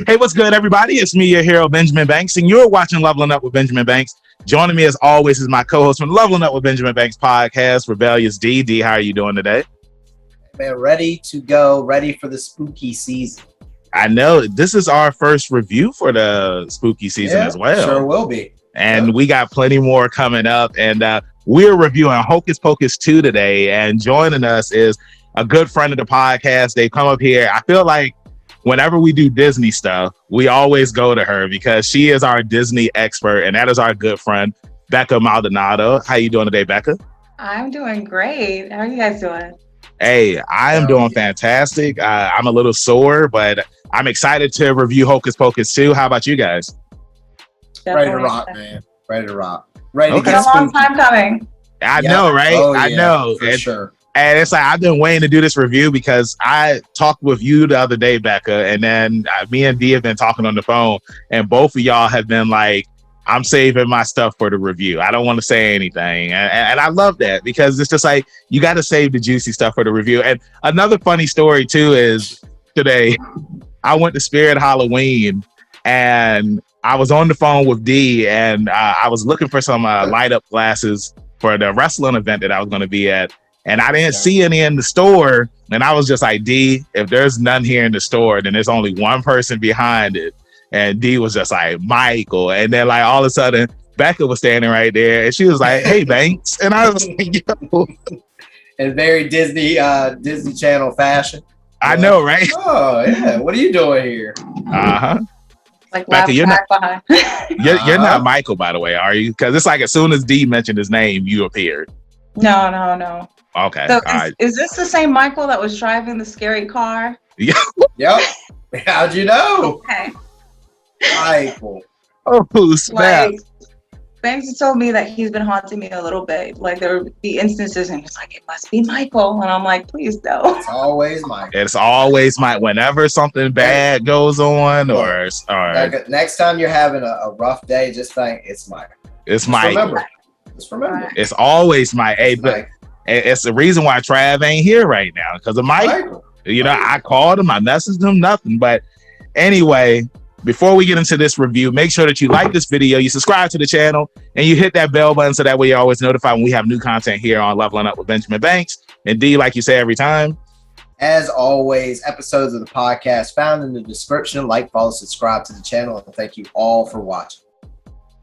Hey, what's good, everybody? It's me, your hero, Benjamin Banks, and you're watching Leveling Up with Benjamin Banks. Joining me, as always, is my co-host from Leveling Up with Benjamin Banks podcast, Rebellious D. D, how are you doing today? Man, ready to go, ready for the spooky season. I know this is our first review for the spooky season as well. Sure will be. And we got plenty more coming up. And we're reviewing Hocus Pocus 2 today. And joining us is a good friend of the podcast. They come up here. I feel like whenever we do Disney stuff, we always go to her because she is our Disney expert. And that is our good friend, Beca Maldonado. How you doing today, Becca? I'm doing great. How are you guys doing? Hey, I am doing fantastic. I'm a little sore, but I'm excited to review Hocus Pocus 2. How about you guys? Ready to rock, man. Ready to rock. Ready to It's been get a long spooky. time coming. I know, right? Oh, I know. For sure. And it's like, I've been waiting to do this review because I talked with you the other day, Becca, and then me and Dee have been talking on the phone, and both of y'all have been like, I'm saving my stuff for the review. I don't want to say anything. And I love that because it's just like, you got to save the juicy stuff for the review. And another funny story too is today I went to Spirit Halloween and I was on the phone with Dee and I was looking for some light up glasses for the wrestling event that I was going to be at. And I didn't see any in the store. And I was just like, Dee, if there's none here in the store, then there's only one person behind it. And Dee was just like, Michael. And then like all of a sudden, Becca was standing right there and she was like, hey, Banks. And I was like, yo. In very Disney Channel fashion. I know, right? Oh, yeah. What are you doing here? Uh-huh. Like Becca, you're not, behind. you're not Michael, by the way, are you? Because it's like as soon as Dee mentioned his name, you appeared. No. Okay. So All right. is this the same Michael that was driving the scary car? Yeah. Yep. How'd you know? Okay. Michael. Oh, snap. Like, Banks told me that he's been haunting me a little bit. Like there would be instances and it's like, it must be Michael. And I'm like, please no. It's always Michael. It's always whenever something bad goes on or like, next time you're having a rough day, just think it's Michael. It's Michael. Just remember. It's always my but it's the reason why Trav ain't here right now because of Michael. You know, I called him, I messaged him, nothing. But anyway, before we get into this review, make sure that you like this video, you subscribe to the channel, and you hit that bell button so that way you're always notified when we have new content here on Leveling Up with Benjamin Banks. And D, like you say every time, as always, episodes of the podcast found in the description. Like, follow, subscribe to the channel, and thank you all for watching.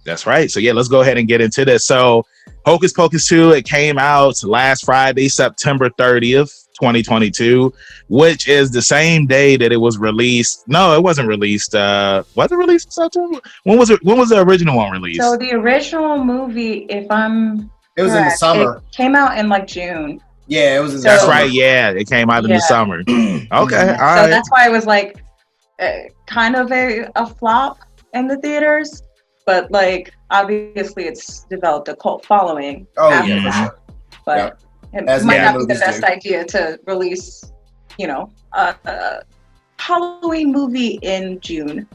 That's right. So yeah, let's go ahead and get into this. So Hocus Pocus 2, it came out last Friday, September 30th. 2022, which is the same day that it was released. No, it wasn't released. Was it released in September? When was the original one released? So the original movie, if I'm It was in the summer. It came out in like June. Yeah, it was in the That's summer. right. Yeah, it came out in the summer. Okay, all So right. that's why it was like kind of a flop in the theaters, but like obviously it's developed a cult following. Oh after yeah, for that. sure. But Yep. it might not be the best idea to release, a Halloween movie in June.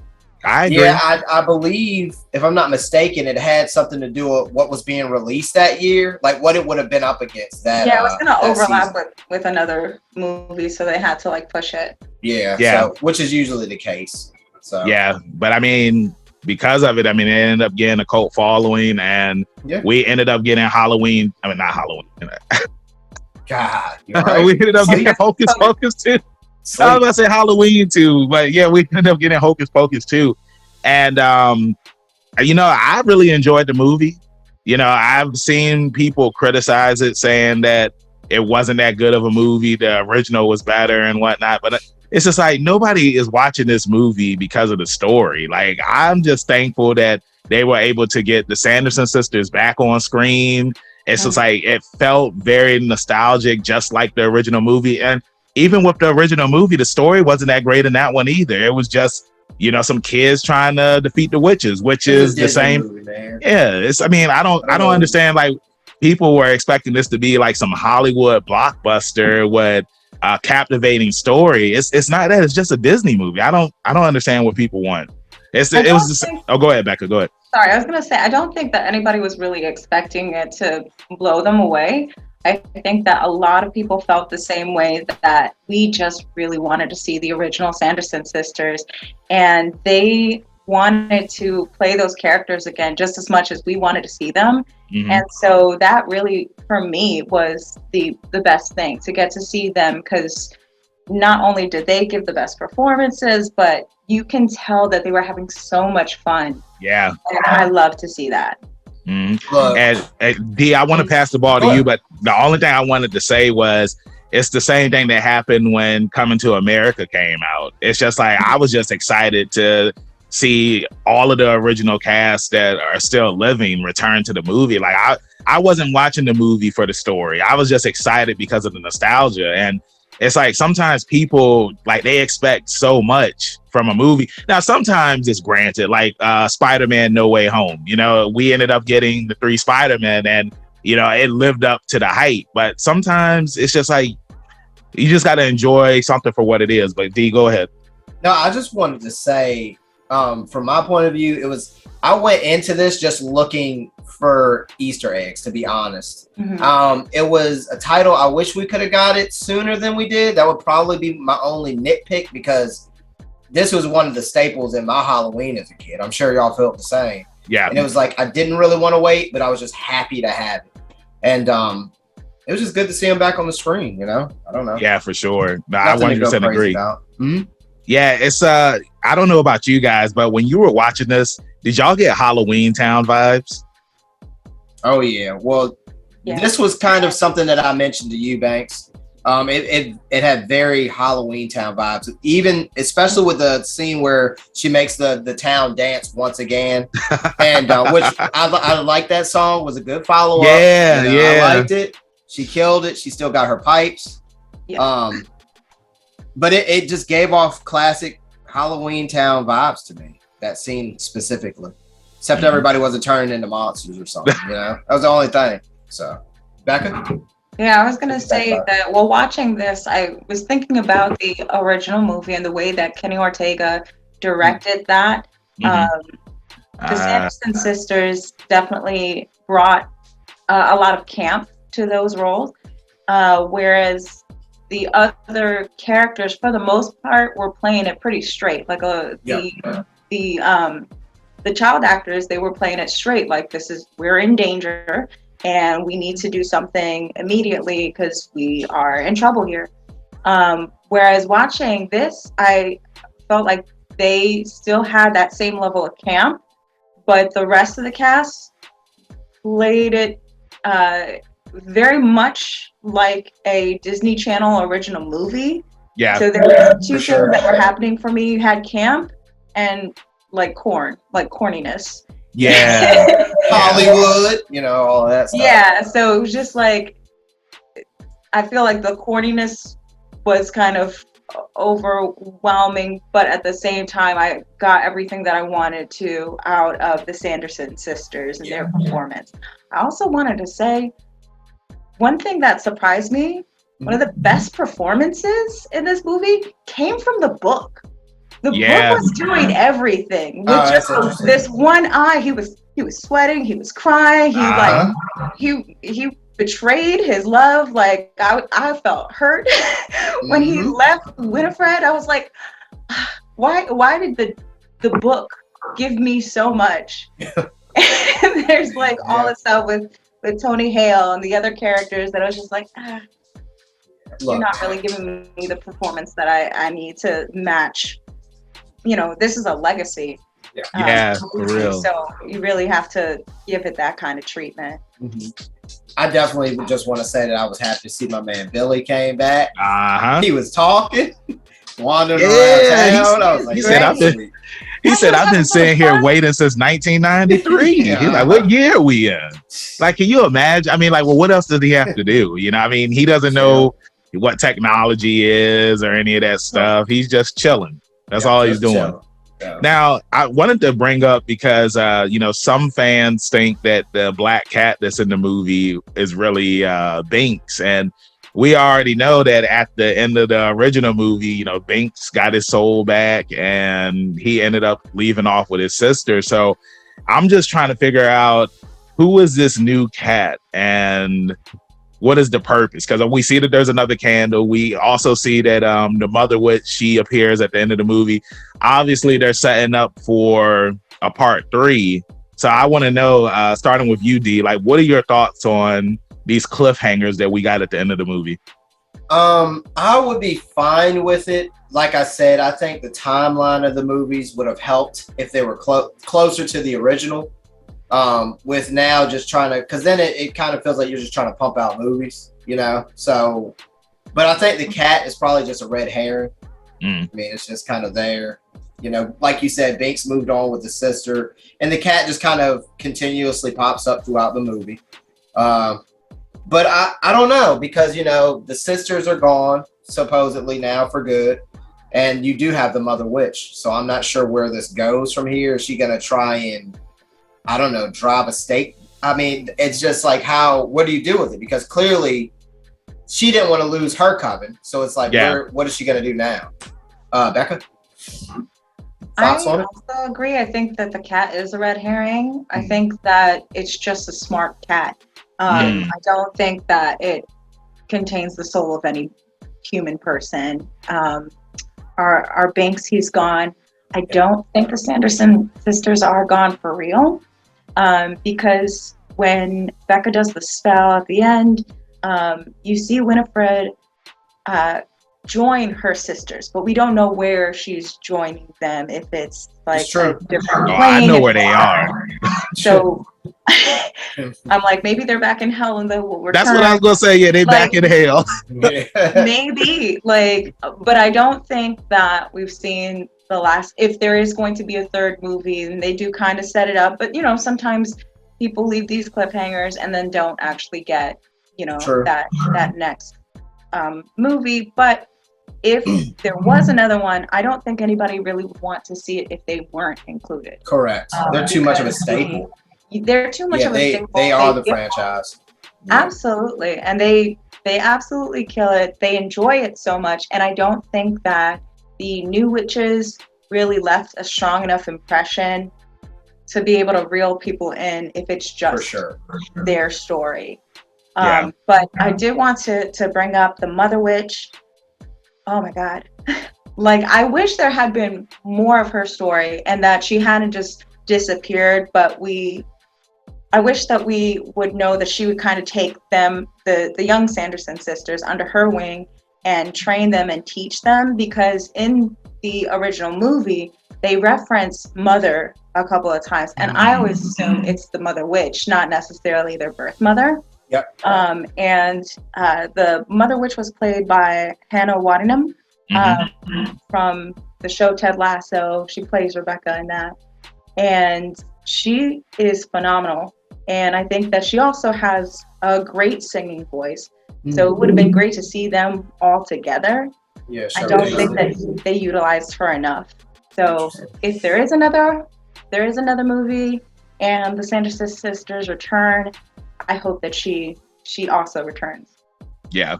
I agree. Yeah, I believe, if I'm not mistaken, it had something to do with what was being released that year, like what it would have been up against. That Yeah, it was gonna overlap season. with another movie, so they had to like push it. Yeah. So, which is usually the case. So Yeah, but I mean, because of it, I mean, it ended up getting a cult following, and we ended up getting Halloween. I mean, not Halloween. God, you're right. We ended up getting Hocus Pocus 2. I was about to say Halloween 2, but yeah, we ended up getting Hocus Pocus 2. And, I really enjoyed the movie. I've seen people criticize it, saying that it wasn't that good of a movie. The original was better and whatnot. But it's just like, nobody is watching this movie because of the story. Like, I'm just thankful that they were able to get the Sanderson sisters back on screen. It's just like, it felt very nostalgic, just like the original movie. And even with the original movie, the story wasn't that great in that one either. It was just, some kids trying to defeat the witches, which is the same. Movie, man. Yeah. I don't understand. Like, people were expecting this to be like some Hollywood blockbuster with a captivating story. It's not that. It's just a Disney movie. I don't understand what people want. Go ahead, Becca. Go ahead. Sorry, I was gonna say I don't think that anybody was really expecting it to blow them away. I think that a lot of people felt the same way, that we just really wanted to see the original Sanderson sisters, and they wanted to play those characters again just as much as we wanted to see them. Mhm. And so that really, for me, was the best thing, to get to see them, because not only did they give the best performances, but you can tell that they were having so much fun. Yeah. And I love to see that. Look, And D, I want to pass the ball to you, but the only thing I wanted to say was it's the same thing that happened when Coming to America came out. It's just like I was just excited to see all of the original cast that are still living return to the movie. Like I wasn't watching the movie for the story. I was just excited because of the nostalgia. And it's like sometimes people like they expect so much from a movie. Now sometimes it's granted, like Spider-Man No Way Home. You know, we ended up getting the 3 Spider-Men and you know it lived up to the hype. But sometimes it's just like you just got to enjoy something for what it is. But D, go ahead. no, I just wanted to say, from my point of view, I went into this just looking for Easter eggs, to be honest. Mhm. It was a title. I wish we could have got it sooner than we did. That would probably be my only nitpick, because this was one of the staples in my Halloween as a kid. I'm sure y'all felt the same. Yeah. And it was like I didn't really want to wait, but I was just happy to have it. And it was just good to see him back on the screen, you know? I don't know. Yeah, for sure. No, Nothing I to go 100% crazy agree. about. Mhm. Yeah, it's I don't know about you guys, but when you were watching this, did y'all get Halloween Town vibes? Oh yeah. Well, Yeah. this was kind of something that I mentioned to you, Banks. It had very Halloween Town vibes, even especially with the scene where she makes the town dance once again, and which I like that song. Was a good follow up. Yeah, yeah. I liked it. She killed it. She still got her pipes. Yeah. But it just gave off classic Halloween Town vibes to me. That scene specifically, except everybody wasn't turning into monsters or something. You know, that was the only thing. So, Becca. Yeah, I was going to say that while watching this, I was thinking about the original movie and the way that Kenny Ortega directed that. Mhm. The Sanderson sisters definitely brought a lot of camp to those roles, whereas the other characters, for the most part, were playing it pretty straight. Like the child actors, they were playing it straight. Like we're in danger. And we need to do something immediately because we are in trouble here. Whereas watching this, I felt like they still had that same level of camp, but the rest of the cast played it very much like a Disney Channel original movie. Yeah. So there were two things sure. that were happening for me. You had camp and like corniness. Yeah. Hollywood, you know, all that stuff. Yeah, so it was just like, I feel like the corniness was kind of overwhelming, but at the same time, I got everything that I wanted to out of the Sanderson sisters and their performance. I also wanted to say, one thing that surprised me, one of the best performances in this movie came from the book. The book was doing everything. With just this one eye, he was sweating, he was crying, he betrayed his love. Like I felt hurt when he left Winifred. I was like, why did the book give me so much? And there's like all this stuff with Tony Hale and the other characters that I was just like, you're not really giving me the performance that I need to match. You know, this is a legacy. Yeah, for real. So you really have to give it that kind of treatment. I definitely just want to say that I was happy to see my man Billy came back. He was talking, wandering around town. I was like, he said, I've been sitting here waiting since 1993. He's like, what year are we in? Like, can you imagine? I mean, like, well, what else does he have to do? You know, I mean, he doesn't know what technology is or any of that stuff. He's just chilling. That's all he's doing. Yeah. Now, I wanted to bring up because, you know, some fans think that the black cat that's in the movie is really Binks. And we already know that at the end of the original movie, you know, Binks got his soul back and he ended up leaving off with his sister. So I'm just trying to figure out who is this new cat and what is the purpose? Because we see that there's another candle. We also see that the Mother Witch, she appears at the end of the movie. Obviously, they're setting up for a part 3. So I want to know, starting with you, D, like, what are your thoughts on these cliffhangers that we got at the end of the movie? I would be fine with it. Like I said, I think the timeline of the movies would have helped if they were closer to the original. With now just trying to, because then it kind of feels like you're just trying to pump out movies, you know? So, but I think the cat is probably just a red herring. I mean, it's just kind of there. You know, like you said, Binks moved on with the sister, and the cat just kind of continuously pops up throughout the movie. But I don't know, because, you know, the sisters are gone, supposedly now for good. And you do have the Mother Witch. So I'm not sure where this goes from here. Is she going to try and, I don't know, drive a stake? I mean, it's just like, what do you do with it? Because clearly she didn't want to lose her coven. So it's like, what is she going to do now? Becca? Thoughts on it? I also agree. I think that the cat is a red herring. I think that it's just a smart cat. I don't think that it contains the soul of any human person. Our Binks, he's gone. I don't think the Sanderson sisters are gone for real, because when Becca does the spell at the end, you see Winifred join her sisters, but we don't know where she's joining them. If it's like a different plane. I know where they are. So I'm like, maybe they're back in hell and they will return. That's what I was gonna say. Yeah, they back in hell. Maybe, like, but I don't think that we've seen the last. If there is going to be a third movie, and they do kind of set it up, but you know, sometimes people leave these cliffhangers and then don't actually get, you know, that next movie. But if there was another one, I don't think anybody really would want to see it if they weren't included. Correct. They're too much of a staple. They're too much of a staple. They are the franchise. Absolutely. And they absolutely kill it. They enjoy it so much. And I don't think that the new witches really left a strong enough impression to be able to reel people in if it's just their story. But I did want to bring up the Mother Witch. Oh my God. Like, I wish there had been more of her story and that she hadn't just disappeared, but I wish that we would know that she would kind of take them, the young Sanderson sisters, under her wing and train them and teach them, because in the original movie, they reference Mother a couple of times. And I always assume it's the Mother Witch, not necessarily their birth mother. Yep. And the Mother Witch was played by Hannah Waddingham from the show Ted Lasso. She plays Rebecca in that. And she is phenomenal. And I think that she also has a great singing voice. So it would have been great to see them all together. Yeah, I don't think that they utilized her enough. So if there is another movie and the Sanderson sisters return, I hope that she also returns. Yeah.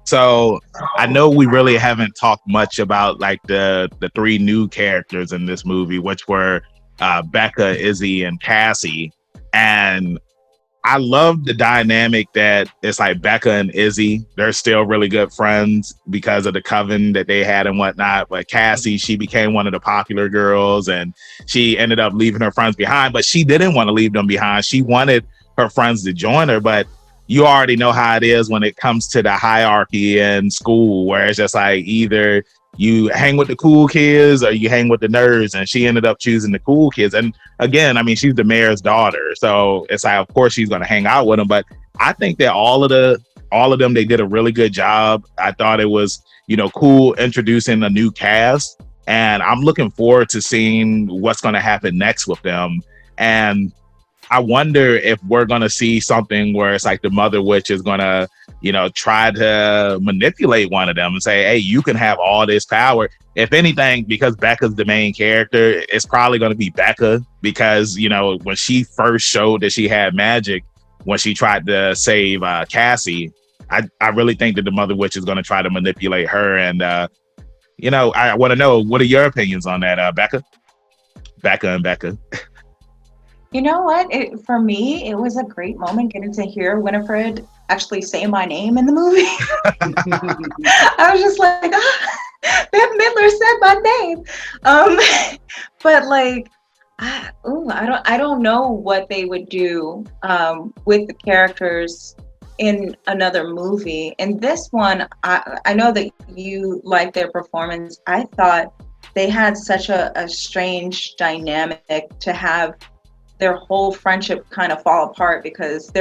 So I know we really haven't talked much about like the 3 new characters in this movie, which were Becca, Izzy, and Cassie. And I love the dynamic that it's like Becca and Izzy, they're still really good friends because of the coven that they had and whatnot. But Cassie, she became one of the popular girls and she ended up leaving her friends behind, but she didn't want to leave them behind. She wanted her friends to join her, but you already know how it is when it comes to the hierarchy in school, where it's just like either you hang with the cool kids or you hang with the nerds, and she ended up choosing the cool kids. And again, I mean, she's the mayor's daughter, so it's like, of course she's going to hang out with them. But I think that all of them, they did a really good job. I thought it was, you know, cool introducing a new cast, and I'm looking forward to seeing what's going to happen next with them. And I wonder if we're going to see something where it's like the Mother Witch is going to, you know, try to manipulate one of them and say, hey, you can have all this power. If anything, because Becca's the main character, it's probably going to be Becca, because, you know, when she first showed that she had magic, when she tried to save Cassie, I really think that the Mother Witch is going to try to manipulate her. And, you know, I want to know, what are your opinions on that, Becca? Becca. You know what? For me, it was a great moment getting to hear Winifred actually say my name in the movie. I was just like, Bette Midler said my name. But like, I don't know what they would do with the characters in another movie. In this one, I know that you like their performance. I thought they had such a strange dynamic to have their whole friendship kind of fall apart because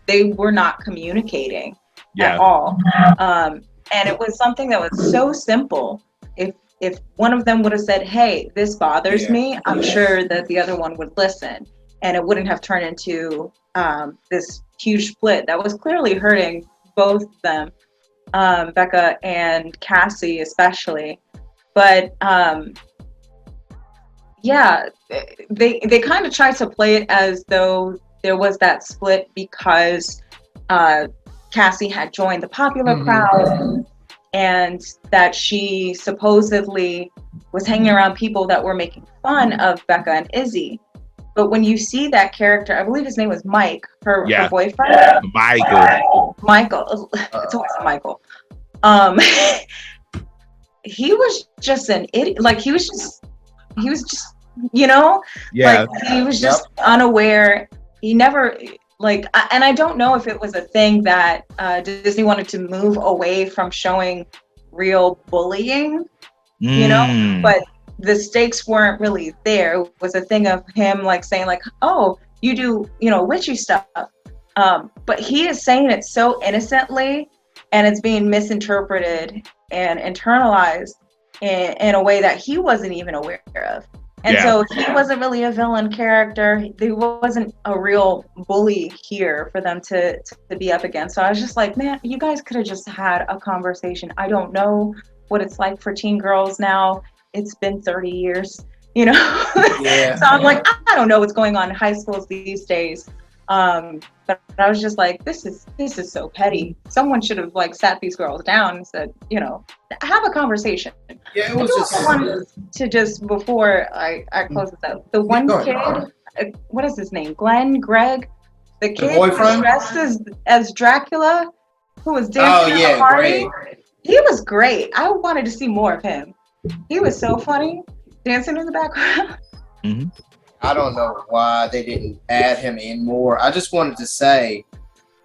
they were not communicating at all. And it was something that was so simple. If one of them would have said, hey, this bothers me, I'm sure that the other one would listen. And it wouldn't have turned into this huge split that was clearly hurting both of them, Becca and Cassie especially. But they kind of tried to play it as though there was that split because Cassie had joined the popular crowd and that she supposedly was hanging around people that were making fun of Becca and Izzy. But when you see that character, I believe his name was Mike, her boyfriend. Michael. It's always Michael. He was just an idiot. Like he was just, you know, like he was just unaware. He never and I don't know if it was a thing that Disney wanted to move away from showing real bullying, you know, but the stakes weren't really there. It was a thing of him like saying like, oh, you do, you know, witchy stuff. But he is saying it so innocently and it's being misinterpreted and internalized in a way that he wasn't even aware of. And so he wasn't really a villain character. There wasn't a real bully here for them to be up against. So I was just like, man, you guys could have just had a conversation. I don't know what it's like for teen girls now. It's been 30 years, you know? So I'm like, I don't know what's going on in high schools these days. But I was just like, this is so petty. Someone should have like sat these girls down and said, you know, have a conversation. Yeah, it was before I close this out. The one kid, what is his name? Greg, the kid who was dressed as Dracula, who was dancing at the party. Great. He was great. I wanted to see more of him. He was so funny, dancing in the background. I don't know why they didn't add him in more. I just wanted to say,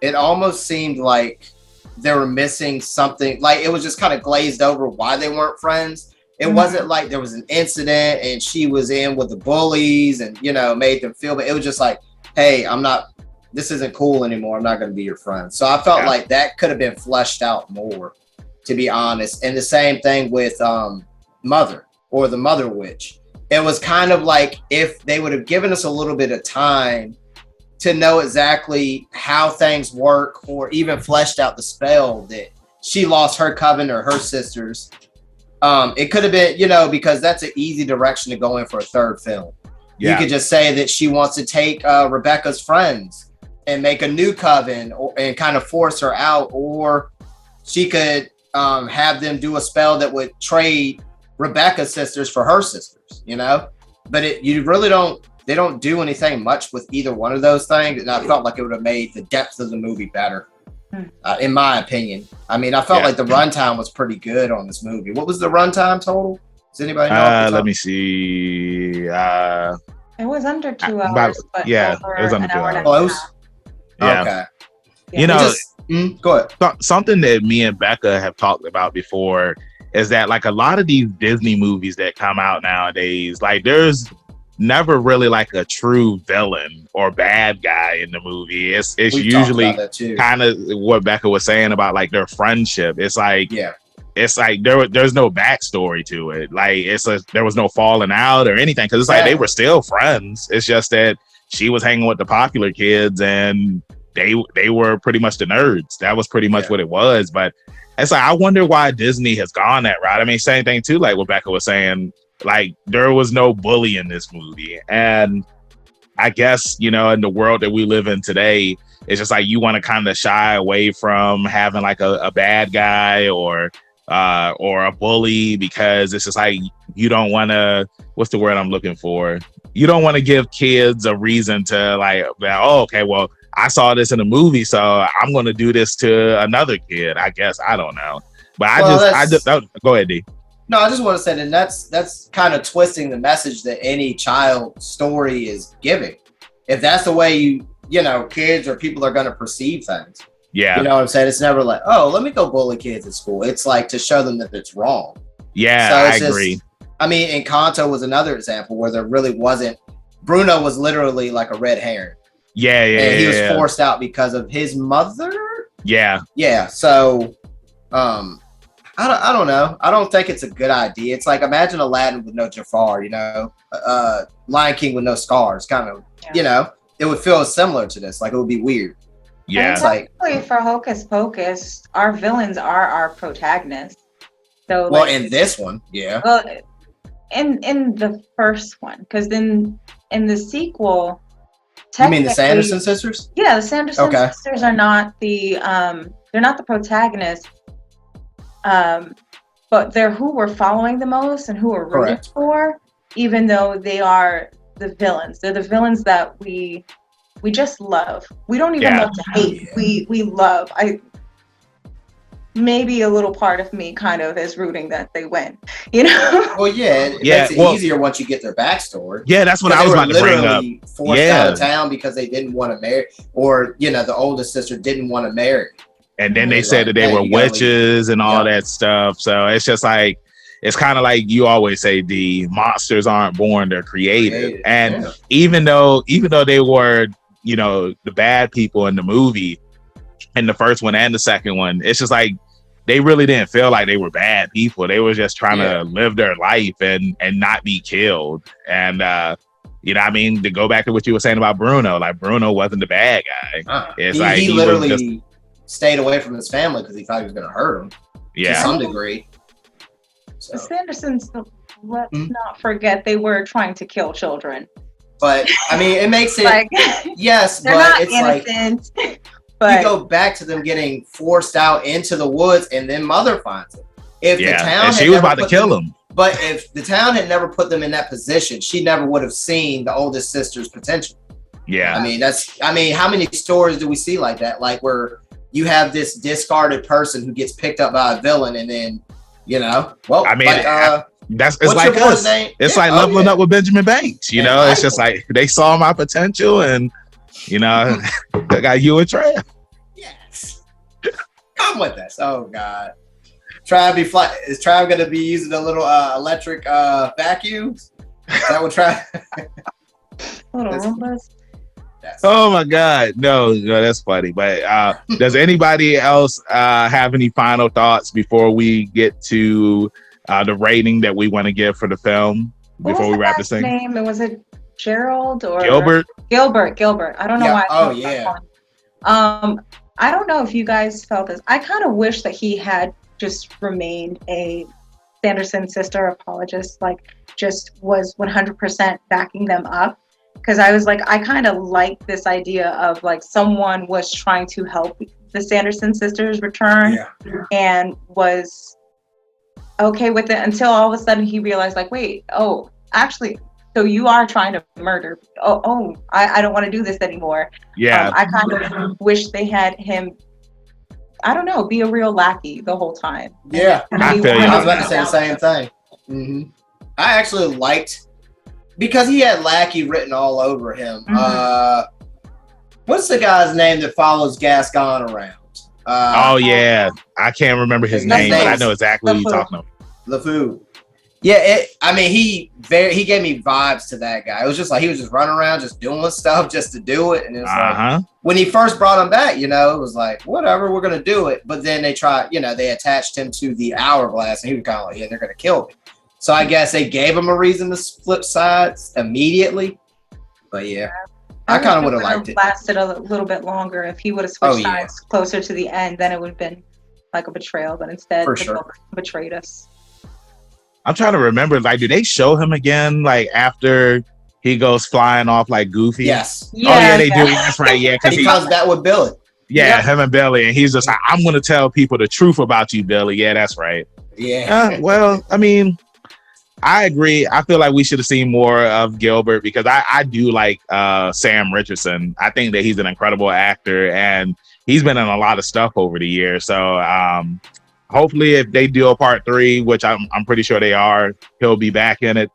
it almost seemed like they were missing something. Like it was just kind of glazed over why they weren't friends. It wasn't like there was an incident and she was in with the bullies and, you know, made them feel, but it was just like, hey, this isn't cool anymore. I'm not going to be your friend. So I felt like that could have been fleshed out more, to be honest. And the same thing with Mother or the Mother Witch. It was kind of like if they would have given us a little bit of time to know exactly how things work or even fleshed out the spell that she lost her coven or her sisters. It could have been, you know, because that's an easy direction to go in for a third film. You could just say that she wants to take Rebecca's friends and make a new coven and kind of force her out, or she could have them do a spell that would trade Rebecca's sisters for her sisters, you know, but they don't do anything much with either one of those things. And I felt like it would have made the depth of the movie better, in my opinion. I mean, I felt like the runtime was pretty good on this movie. What was the runtime total? Does anybody know? Let me see. It was under 2 hours. It was under 2 hours. Close? Yeah. Okay. You know, go ahead. Something that me and Becca have talked about before is that like a lot of these Disney movies that come out nowadays, like there's never really like a true villain or bad guy in the movie. It's usually kind of what Becca was saying about like their friendship. It's like it's like there's no backstory to it. Like there was no falling out or anything because it's like they were still friends. It's just that she was hanging with the popular kids and they were pretty much the nerds. That was pretty much what it was. But it's like I wonder why Disney has gone that route. I mean, same thing too, like what Becca was saying. Like there was no bully in this movie. And I guess, you know, in the world that we live in today, it's just like you want to kind of shy away from having like a bad guy or a bully because it's just like you don't want to, what's the word I'm looking for? You don't want to give kids a reason to like, oh, okay, well, I saw this in a movie, so I'm going to do this to another kid. I guess I don't know, but go ahead, D. No, I just want to say that that's kind of twisting the message that any child story is giving. If that's the way kids or people are going to perceive things. Yeah. You know what I'm saying? It's never like, oh, let me go bully kids at school. It's like to show them that it's wrong. Yeah, so I agree. I mean, Encanto was another example where there really wasn't. Bruno was literally like a red herring. Yeah. And he was forced out because of his mother. Yeah. Yeah. So, I don't know. I don't think it's a good idea. It's like, imagine Aladdin with no Jafar, Lion King with no scars, kind of, it would feel similar to this. Like, it would be weird. Yeah. It's like for Hocus Pocus, our villains are our protagonists. So in this one, yeah. Well, in the first one, because then in the sequel, you mean the Sanderson sisters? Yeah, the Sanderson sisters are not they're not the protagonists. But they're who we're following the most and who we're rooting for, even though they are the villains. They're the villains that we just love. We don't even love to hate. Yeah. We love. Maybe a little part of me kind of is rooting that they win. Well, yeah, it makes it easier once you get their backstory. Yeah, that's what I was about to bring up. Forced out of town because they didn't want to marry, or the oldest sister didn't want to marry. And then they said that they were witches and all that stuff. So it's just like, it's kind of like you always say, the monsters aren't born, they're created. And even though they were, the bad people in the movie, in the first one and the second one, it's just like, they really didn't feel like they were bad people. They were just trying to live their life and not be killed. And, I mean, to go back to what you were saying about Bruno, like Bruno wasn't the bad guy. He literally stayed away from his family because he thought he was going to hurt him to some degree. So. The Sandersons, let's not forget, they were trying to kill children. But I mean, it makes it yes, they're but not it's innocent. Like but you go back to them getting forced out into the woods, and then mother finds them. If the town and she was about to kill him. But if the town had never put them in that position, she never would have seen the oldest sister's potential. Yeah, I mean, how many stories do we see like that? Like where you have this discarded person who gets picked up by a villain, and then it's like us. It's like leveling up with Benjamin Banks. It's just like they saw my potential, and they got you a Trav. Yes, I'm with this. Oh God, Trav is Trav going to be using a little electric vacuums? Is that what Trav? Little Roombas. Oh my God, no, that's funny. But does anybody else have any final thoughts before we get to the rating that we want to give for the film before we wrap this thing? Name? Was it Gerald or Gilbert? Gilbert. I don't know why. Oh yeah. I don't know if you guys felt this. I kind of wish that he had just remained a Sanderson sister apologist, like just was 100% backing them up. Because I was like, I kind of like this idea of like someone was trying to help the Sanderson sisters return and was okay with it until all of a sudden he realized like, wait, actually, so you are trying to murder. I don't want to do this anymore. Yeah. I kind of wish they had him, I don't know, be a real lackey the whole time. Yeah. I was about to say the same thing. Mm-hmm. I actually liked, because he had lackey written all over him. Mm-hmm. What's the guy's name that follows Gaston around? I can't remember his name, but I know exactly who you're talking about. LeFou. Yeah, he gave me vibes to that guy. It was just like he was just running around, just doing stuff just to do it. And it was like, when he first brought him back, it was like, whatever, we're gonna do it. But then they tried, they attached him to the hourglass, and he was kind of like, they're gonna kill me. So I guess they gave him a reason to flip sides immediately. But I kind of would have liked it. Lasted a little bit longer if he would have switched sides closer to the end. Then it would have been like a betrayal. But instead, betrayed us. I'm trying to remember. Like, do they show him again? Like after he goes flying off like Goofy? Yes. Yeah, they do. That's right. Yeah, because he comes back with Billy. Yeah, him and Billy, and he's just like, I'm going to tell people the truth about you, Billy. Yeah, that's right. Yeah. Well, I mean, I agree. I feel like we should have seen more of Gilbert because I do like Sam Richardson. I think that he's an incredible actor and he's been in a lot of stuff over the years. So hopefully if they do a part 3, which I'm pretty sure they are, he'll be back in it.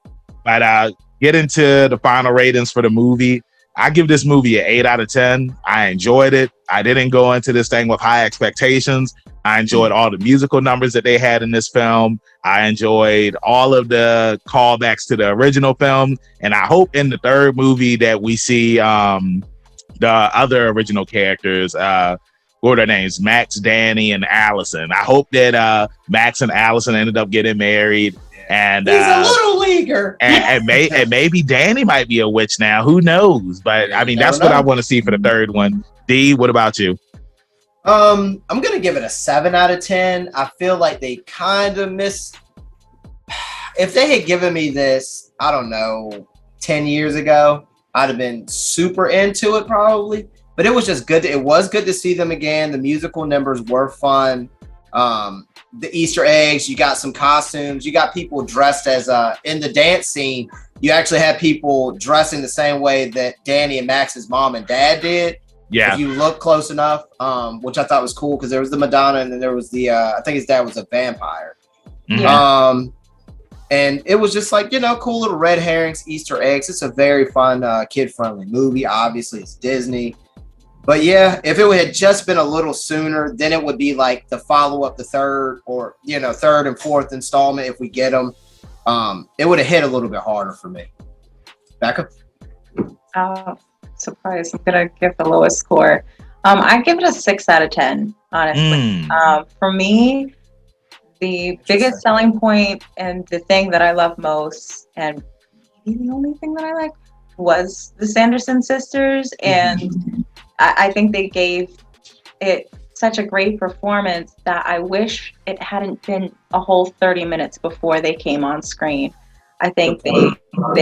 But get into the final ratings for the movie. I give this movie an 8 out of 10. I enjoyed it. I didn't go into this thing with high expectations. I enjoyed all the musical numbers that they had in this film. I enjoyed all of the callbacks to the original film. And I hope in the third movie that we see the other original characters, what are their names? Max, Danny, and Allison. I hope that Max and Allison ended up getting married. And he's a little leaguer. and maybe Danny might be a witch now. Who knows? But I mean, that's what I want to see for the third one. D, what about you? I'm gonna give it a 7 out of 10. I feel like they kind of missed. If they had given me this, I don't know, 10 years ago, I'd have been super into it probably. But it was just good. It was good to see them again. The musical numbers were fun. The Easter eggs, you got some costumes, you got people dressed as in the dance scene, you actually had people dressing the same way that Danny and Max's mom and dad did. Yeah. If you look close enough, which I thought was cool because there was the Madonna and then there was the I think his dad was a vampire. Mm-hmm. And it was just like, cool little red herrings, Easter eggs. It's a very fun kid-friendly movie. Obviously, it's Disney. But yeah, if it had just been a little sooner, then it would be like the follow-up, the third or, third and fourth installment if we get them. It would have hit a little bit harder for me. Becca? Surprise. I'm going to give the lowest score. I give it a 6 out of 10, honestly. For me, the biggest selling point and the thing that I love most, and maybe the only thing that I like, was the Sanderson sisters. And I think they gave it such a great performance that I wish it hadn't been a whole 30 minutes before they came on screen. I think they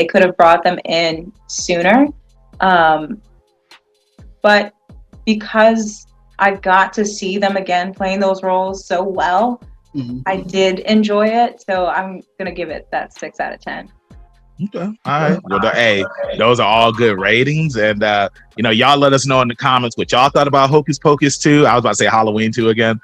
could have brought them in sooner. But because I got to see them again playing those roles so well, I did enjoy it. So I'm going to give it that 6 out of 10. Okay. All right. Well, hey, those are all good ratings. And, y'all let us know in the comments what y'all thought about Hocus Pocus 2. I was about to say Halloween 2 again.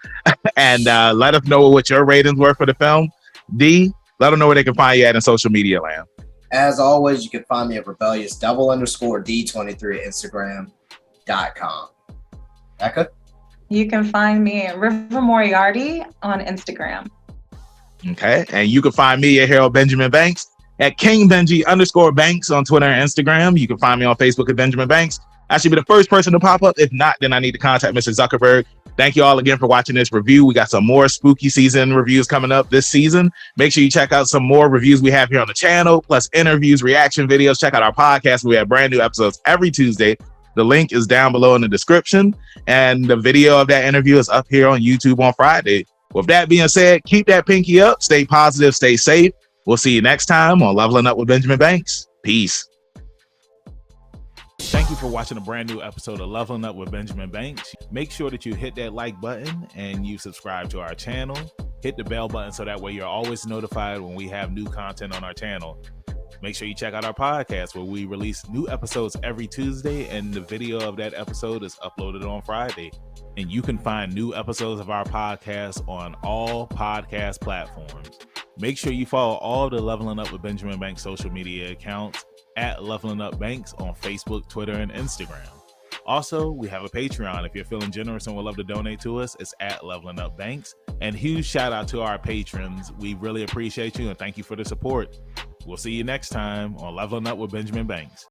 And let us know what your ratings were for the film. D, let them know where they can find you at in social media land. As always, you can find me at rebellious_D23 at Instagram.com. Becca? You can find me at River Moriarty on Instagram. Okay. And you can find me at Harold Benjamin Banks at KingBenji_Banks on Twitter and Instagram. You can find me on Facebook at Benjamin Banks. I should be the first person to pop up. If not, then I need to contact Mr. Zuckerberg. Thank you all again for watching this review. We got some more spooky season reviews coming up this season. Make sure you check out some more reviews we have here on the channel, plus interviews, reaction videos. Check out our podcast. We have brand new episodes every Tuesday. The link is down below in the description. And the video of that interview is up here on YouTube on Friday. With that being said, keep that pinky up. Stay positive. Stay safe. We'll see you next time on Leveling Up with Benjamin Banks. Peace. Thank you for watching a brand new episode of Leveling Up with Benjamin Banks. Make sure that you hit that like button and you subscribe to our channel. Hit the bell button so that way you're always notified when we have new content on our channel. Make sure you check out our podcast where we release new episodes every Tuesday and the video of that episode is uploaded on Friday. And you can find new episodes of our podcast on all podcast platforms. Make sure you follow all the Leveling Up with Benjamin Banks social media accounts at Leveling Up Banks on Facebook, Twitter, and Instagram. Also, we have a Patreon. If you're feeling generous and would love to donate to us, it's at Leveling Up Banks. And huge shout out to our patrons. We really appreciate you and thank you for the support. We'll see you next time on Leveling Up with Benjamin Banks.